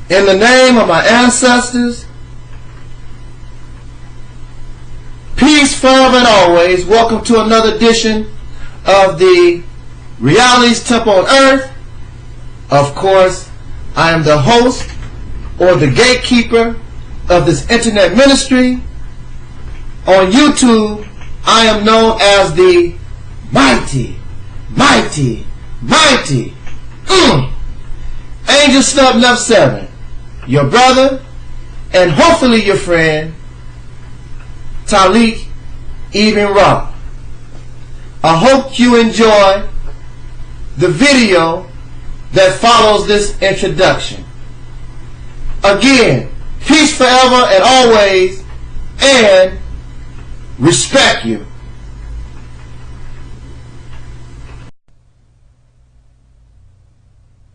In the name of my ancestors, peace forever and always. Welcome to another edition of the Realities Temple on Earth. Of course, I am the host or the gatekeeper of this internet ministry. On YouTube, I am known as the Mighty Angel Snub Nuff 7, your brother and hopefully your friend Talik Ibn Ra. I hope you enjoy the video that follows this introduction. Again, peace forever and always, and respect you.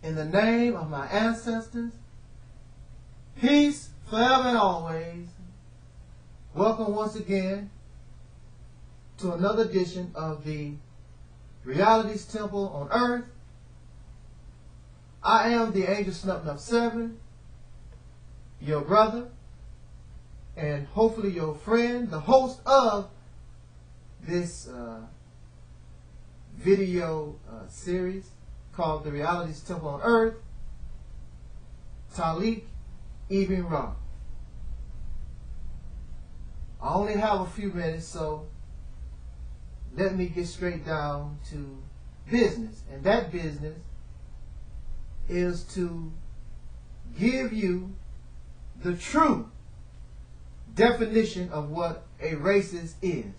In the name of my ancestors, peace forever and always. Welcome once again to another edition of the Realities Temple on Earth. I am the Angel Snub Nuff 7, your brother, and hopefully your friend, the host of this video series called the Realities Temple on Earth, Talik Ibn Ra. I only have a few minutes, so let me get straight down to business. And that business is to give you the true definition of what a racist is.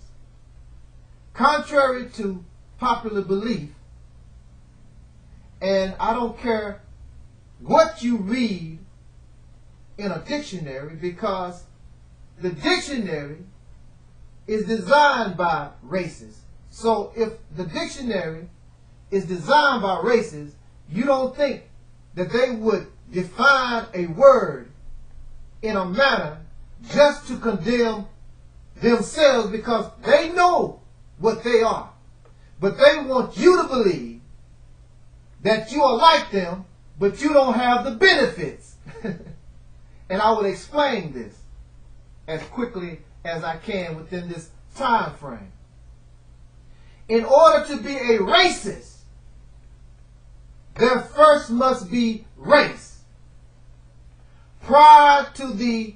Contrary to popular belief, and I don't care what you read in a dictionary, because the dictionary is designed by racists. So if the dictionary is designed by racists, you don't think that they would define a word in a manner just to condemn themselves, because they know what they are. But they want you to believe that you are like them, but you don't have the benefits. And I will explain this as quickly as I can within this time frame. In order to be a racist, there first must be race. Prior to the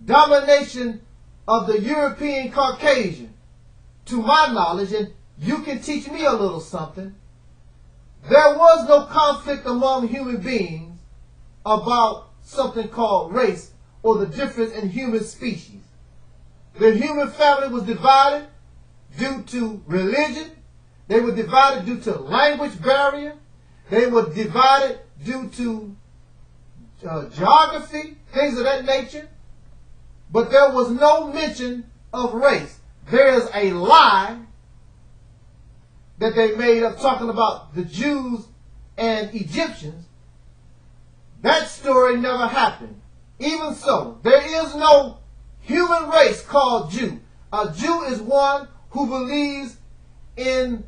domination of the European Caucasian, to my knowledge, and you can teach me a little something, there was no conflict among human beings about something called race or the difference in human species. The human family was divided due to religion. They were divided due to language barrier. They were divided due to geography, things of that nature. But there was no mention of race. There is a lie that they made up talking about the Jews and Egyptians. That story never happened. Even so, there is no human race called Jew. A Jew is one who believes in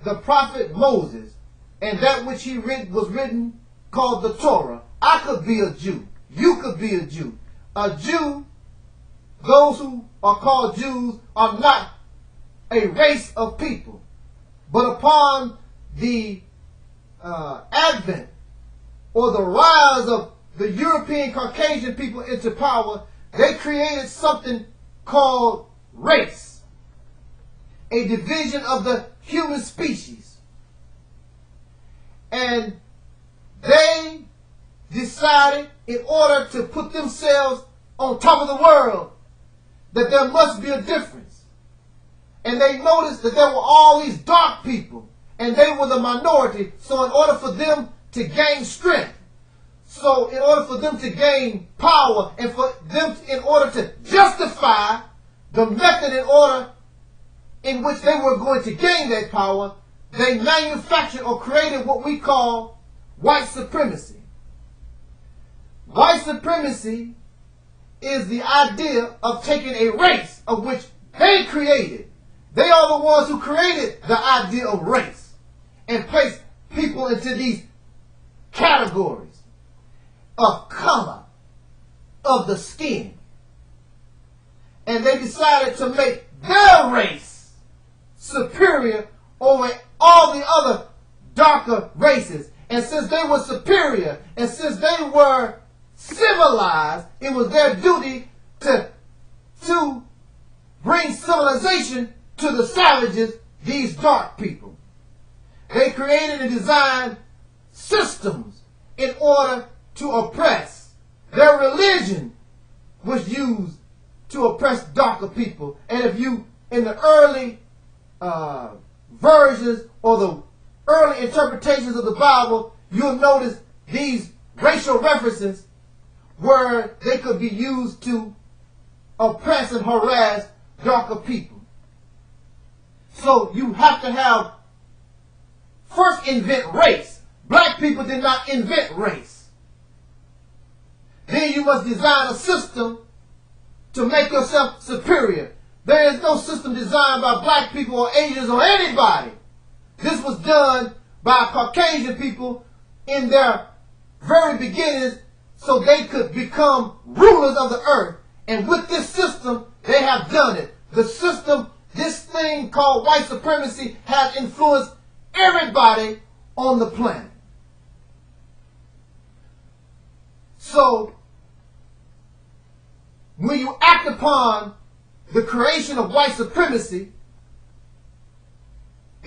the prophet Moses and that which he was written called the Torah. I could be a Jew. You could be a Jew. A Jew, those who are called Jews, are not a race of people. But upon the advent or the rise of the European Caucasian people into power, they created something called race, a division of the human species. And they decided, in order to put themselves on top of the world, that there must be a difference. And they noticed that there were all these dark people, and they were the minority. So in order for them to gain strength, so in order for them to gain power, and for them in order to justify the method in which they were going to gain that power, they manufactured or created what we call white supremacy. White supremacy is the idea of taking a race of which they created. They are the ones who created the idea of race and placed people into these categories. of color of the skin. And they decided to make their race superior over all the other darker races. And since they were superior, and since they were civilized, it was their duty to bring civilization to the savages, these dark people. They created and designed systems in order to oppress. Their religion was used to oppress darker people. And if you, in the early versions or the early interpretations of the Bible, you'll notice these racial references where they could be used to oppress and harass darker people. So you have to first invent race. Black people did not invent race. Then you must design a system to make yourself superior. There is no system designed by black people or Asians or anybody. This was done by Caucasian people in their very beginnings so they could become rulers of the earth. And with this system, they have done it. The system, this thing called white supremacy, has influenced everybody on the planet. So, when you act upon the creation of white supremacy,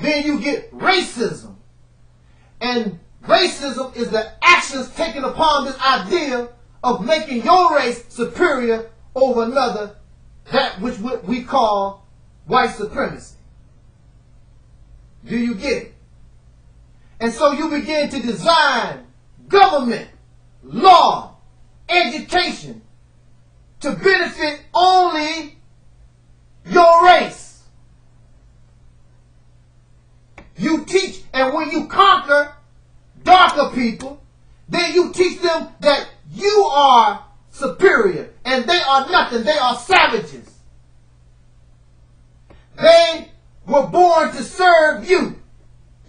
then you get racism. And racism is the actions taken upon this idea of making your race superior over another, that which we call white supremacy. Do you get it? And so you begin to design government, law, education to benefit only your race. You teach, and when you conquer darker people, then you teach them that you are superior and they are nothing. They are savages. They were born to serve you.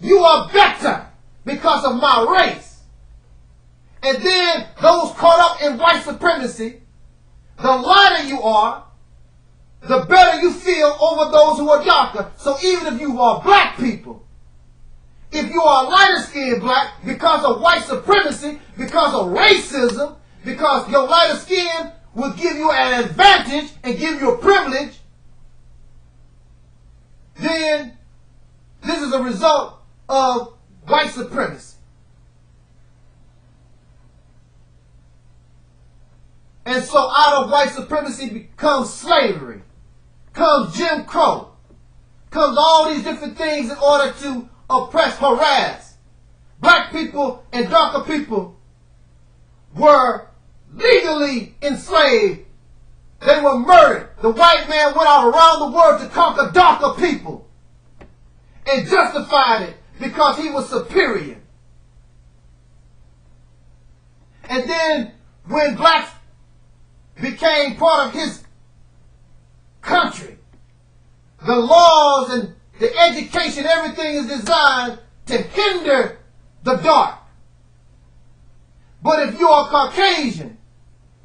You are better because of my race. And then those caught up in white supremacy, the lighter you are, the better you feel over those who are darker. So even if you are black people, if you are lighter skinned black, because of white supremacy, because of racism, because your lighter skin will give you an advantage and give you a privilege, then this is a result of white supremacy. And so out of white supremacy comes slavery, comes Jim Crow, comes all these different things in order to oppress, harass. Black people and darker people were legally enslaved. They were murdered. The white man went out around the world to conquer darker people and justified it because he was superior. And then when blacks became part of his country, the laws and the education, everything is designed to hinder the dark. But if you are Caucasian,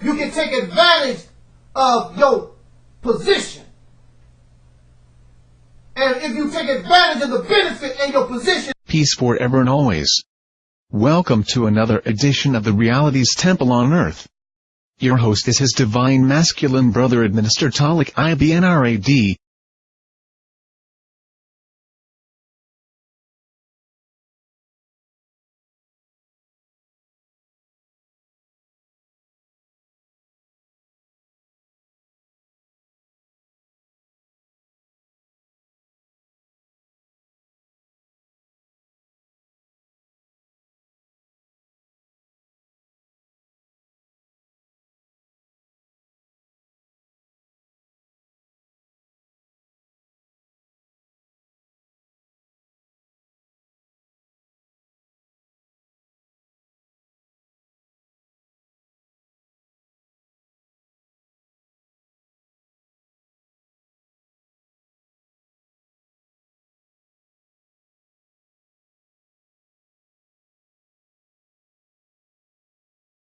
you can take advantage of your position. And if you take advantage of the benefit in your position, peace forever and always. Welcome to another edition of the Realities Temple on Earth. Your host is His Divine Masculine Brother Administrator Talik Ibn Rad,